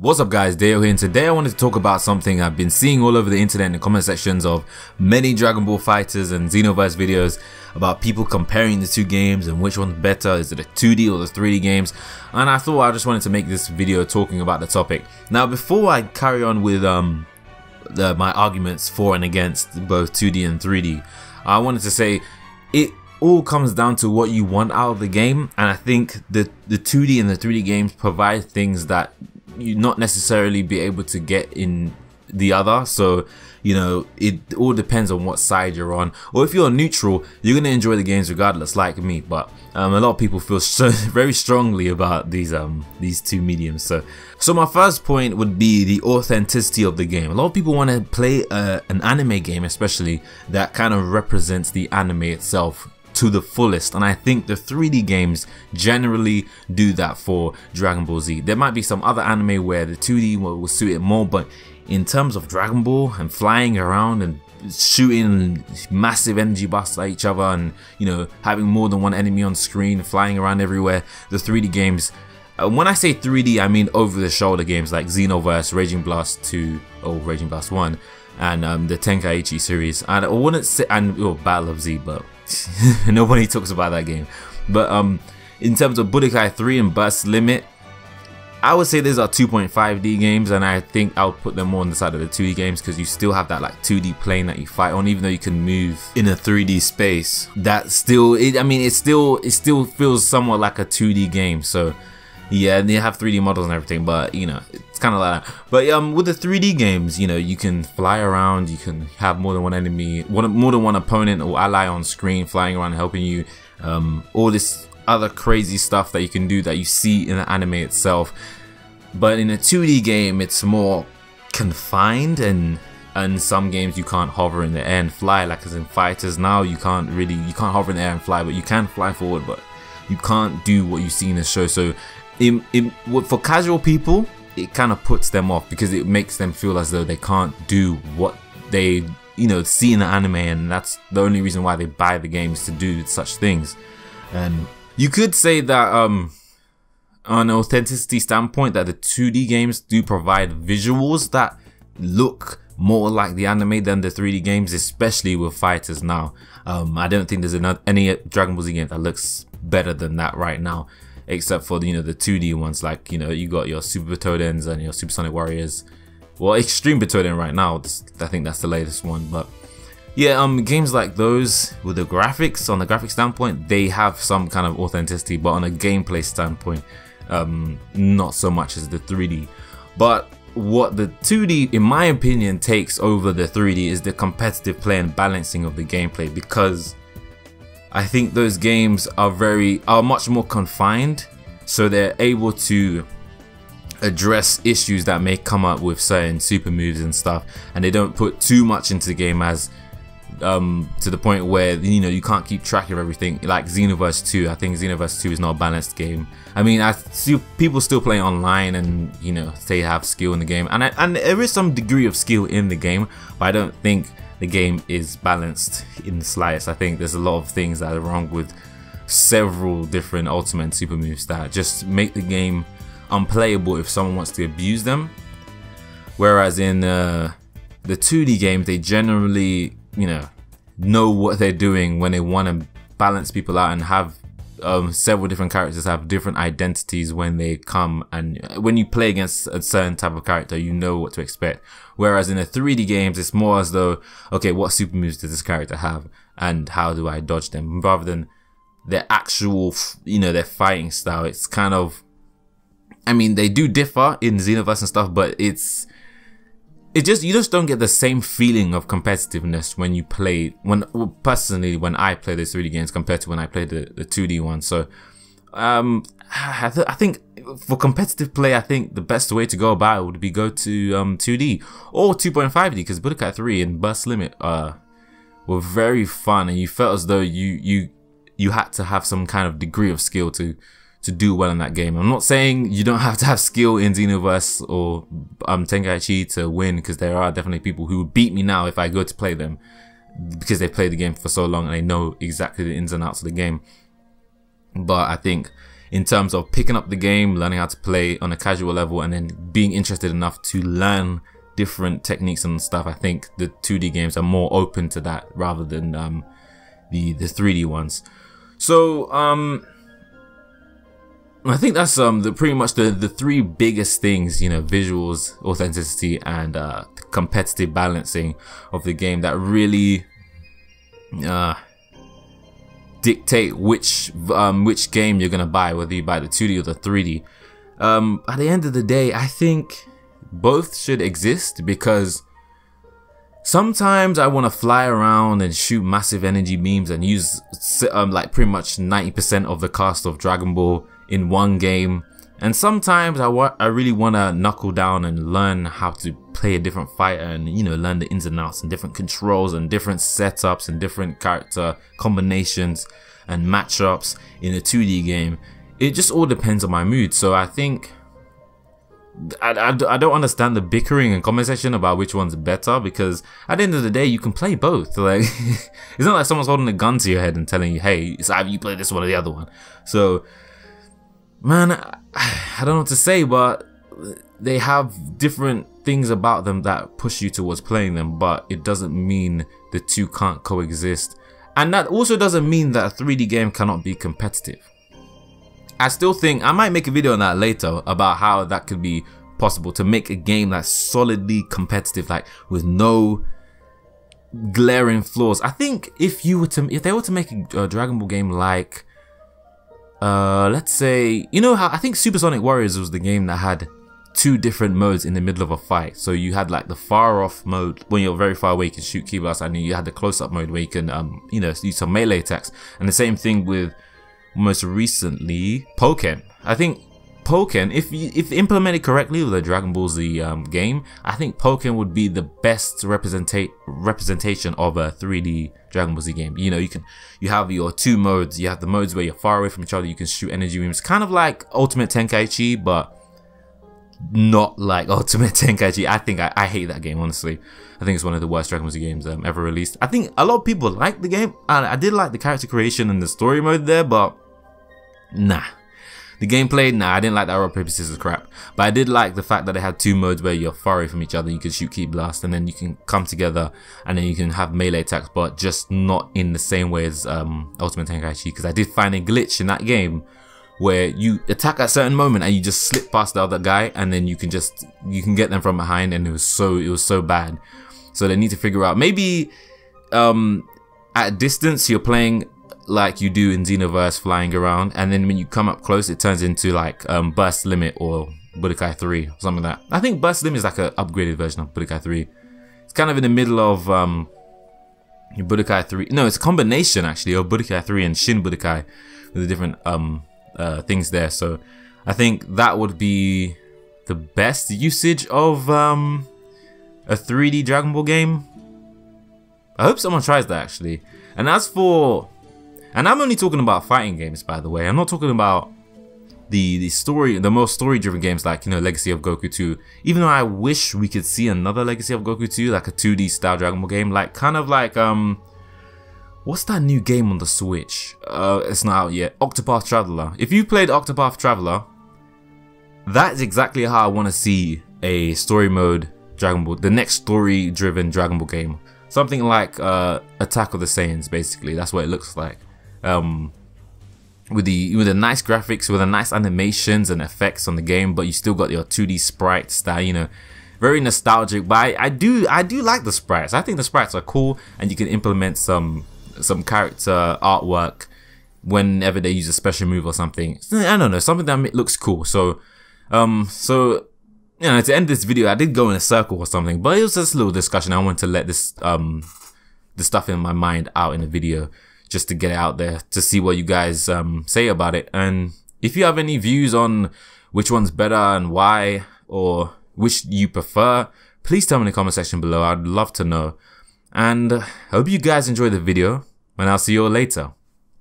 What's up guys, Dale here, and today I wanted to talk about something I've been seeing all over the internet in the comment sections of many Dragon Ball FighterZ and Xenoverse videos about people comparing the two games and which one's better, is it a 2D or the 3D games, and I thought I just wanted to make this video talking about the topic. Now before I carry on with my arguments for and against both 2D and 3D, I wanted to say it all comes down to what you want out of the game, and I think the 2D and the 3D games provide things that you not necessarily be able to get in the other. So you know, it all depends on what side you're on, or if you're neutral, you're gonna enjoy the games regardless, like me. But a lot of people feel very strongly about these two mediums. So my first point would be the authenticity of the game. A lot of people want to play an anime game, especially that kind of represents the anime itself to the fullest, and I think the 3D games generally do that for Dragon Ball Z. There might be some other anime where the 2D will suit it more, but in terms of Dragon Ball and flying around and shooting massive energy busts at each other, and you know, having more than one enemy on screen, flying around everywhere, the 3D games, when I say 3D, I mean over the shoulder games like Xenoverse, Raging Blast 2 or Raging Blast 1, and the Tenkaichi series. And I wouldn't say, and Battle of Z, but nobody talks about that game. But in terms of Budokai 3 and Burst Limit, I would say these are 2.5D games, and I think I would put them more on the side of the 2D games, because you still have that like 2D plane that you fight on, even though you can move in a 3D space. That still, it still feels somewhat like a 2D game. So yeah, they have 3D models and everything, but you know, it's kind of like that. But with the 3D games, you know, you can fly around, you can have more than one enemy, more than one opponent or ally on screen flying around helping you, all this other crazy stuff that you can do that you see in the anime itself. But in a 2D game, it's more confined, and some games you can't hover in the air and fly, like as in FighterZ. Now you can't hover in the air and fly, but you can fly forward, but you can't do what you see in the show. So for casual people, it kind of puts them off, because it makes them feel as though they can't do what they see in the anime, and that's the only reason why they buy the games, to do such things. And you could say that on an authenticity standpoint, that the 2D games do provide visuals that look more like the anime than the 3D games, especially with FighterZ now. I don't think there's any Dragon Ball Z game that looks better than that right now, except for the 2D ones, like you got your Super Totens and your Supersonic Warriors. Well, Extreme Butoden right now, I think that's the latest one. But yeah, games like those, with the graphics, on the graphic standpoint, they have some kind of authenticity, but on a gameplay standpoint, not so much as the 3D. But what the 2D, in my opinion, takes over the 3D is the competitive play and balancing of the gameplay, because I think those games are much more confined, so they're able to address issues that may come up with certain super moves and stuff, and they don't put too much into the game, as to the point where you can't keep track of everything. Like Xenoverse 2, I think Xenoverse 2 is not a balanced game. I mean, I see people still play online, and they have skill in the game, and there is some degree of skill in the game, but I don't think the game is balanced in the slightest. I think there's a lot of things that are wrong with several different ultimate super moves that just make the game unplayable if someone wants to abuse them. Whereas in the 2D games, they generally know what they're doing when they want to balance people out, and have several different characters have different identities when they come, and when you play against a certain type of character, you know what to expect. Whereas in the 3D games, it's more as though, okay, what super moves does this character have, and how do I dodge them, rather than their actual their fighting style. It's kind of, I mean, they do differ in Xenoverse and stuff, but you just don't get the same feeling of competitiveness when you play, personally, when I play the 3D games compared to when I play the 2D ones. So I think for competitive play, I think the best way to go about it would be go to 2D or 2.5D, because Budokai 3 and Burst Limit were very fun, and you felt as though you had to have some kind of degree of skill to do well in that game. I'm not saying you don't have to have skill in Xenoverse or Tenkaichi to win, because there are definitely people who would beat me now if I go to play them, because they've played the game for so long and they know exactly the ins and outs of the game. But I think in terms of picking up the game, learning how to play on a casual level, and then being interested enough to learn different techniques and stuff. I think the 2D games are more open to that rather than the 3D ones. So I think that's pretty much the three biggest things, you know, visuals, authenticity, and competitive balancing of the game that really dictate which game you're gonna buy, whether you buy the 2D or the 3D. At the end of the day, I think both should exist, because sometimes I want to fly around and shoot massive energy beams and use like pretty much 90% of the cast of Dragon Ball in one game, and sometimes I really want to knuckle down and learn how to play a different fighter, and, you know, learn the ins and outs and different controls and different setups and different character combinations and matchups in a 2D game. It just all depends on my mood. So I think I don't understand the bickering and comment section about which one's better, because at the end of the day, you can play both. Like, it's not like someone's holding a gun to your head and telling you, hey, it's either you play this one or the other one. So, man, I don't know what to say, but they have different things about them that push you towards playing them, but it doesn't mean the two can't coexist. And that also doesn't mean that a 3D game cannot be competitive. I still think I might make a video on that later about how that could be possible, to make a game that's solidly competitive, like with no glaring flaws. I think if they were to make a Dragon Ball game like let's say, you know how I think Supersonic Warriors was the game that had two different modes in the middle of a fight. So you had like the far off mode, when you're very far away you can shoot key blasts, and then you had the close up mode where you can you know, use some melee attacks. And the same thing with most recently Pokken. I think Pokken, if implemented correctly with a Dragon Ball Z game, I think Pokken would be the best representation of a 3D Dragon Ball Z game. You know, you have your two modes. You have the modes where you're far away from each other, you can shoot energy beams, kind of like Ultimate Tenkaichi, but not like Ultimate Tenkaichi. I think I hate that game, honestly. I think it's one of the worst Dragon Ball Z games ever released. I think a lot of people like the game, and I did like the character creation and the story mode there, but nah. The gameplay, nah, I didn't like that rock, paper, scissors crap. But I did like the fact that it had two modes where you're far away from each other, you can shoot key blast, and then you can come together, and then you can have melee attacks, but just not in the same way as Ultimate Tenkaichi, because I did find a glitch in that game where you attack at a certain moment and you just slip past the other guy, and then you can get them from behind, and it was so bad. So they need to figure out, maybe at distance you're playing like you do in Xenoverse, flying around, and then when you come up close it turns into like Burst Limit or Budokai 3 or something like that. I think Burst Limit is like an upgraded version of Budokai 3. It's kind of in the middle of Budokai 3. No, it's a combination actually of Budokai 3 and Shin Budokai with the different things there. So I think that would be the best usage of a 3D Dragon Ball game. I hope someone tries that actually. And as for, and I'm only talking about fighting games, by the way. I'm not talking about the most story-driven games like, you know, Legacy of Goku 2. Even though I wish we could see another Legacy of Goku 2, like a 2D style Dragon Ball game, like kind of like what's that new game on the Switch? It's not out yet. Octopath Traveler. If you played Octopath Traveler, that's exactly how I want to see a story mode Dragon Ball, the next story-driven Dragon Ball game. Something like Attack of the Saiyans, basically. That's what it looks like. With the nice graphics, with the nice animations and effects on the game, but you still got your 2D sprite style, you know, very nostalgic. But I do like the sprites. I think the sprites are cool, and you can implement some character artwork whenever they use a special move or something. I don't know, something that looks cool. So you know, to end this video, I did go in a circle or something, but it was just a little discussion. I wanted to let this the stuff in my mind out in a video, just to get it out there, to see what you guys say about it. And if you have any views on which one's better and why, or which you prefer, please tell me in the comment section below. I'd love to know. And I hope you guys enjoyed the video, and I'll see you all later.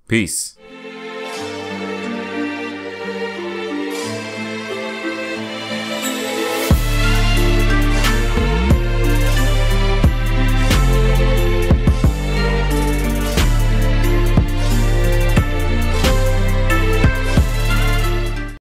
Peace.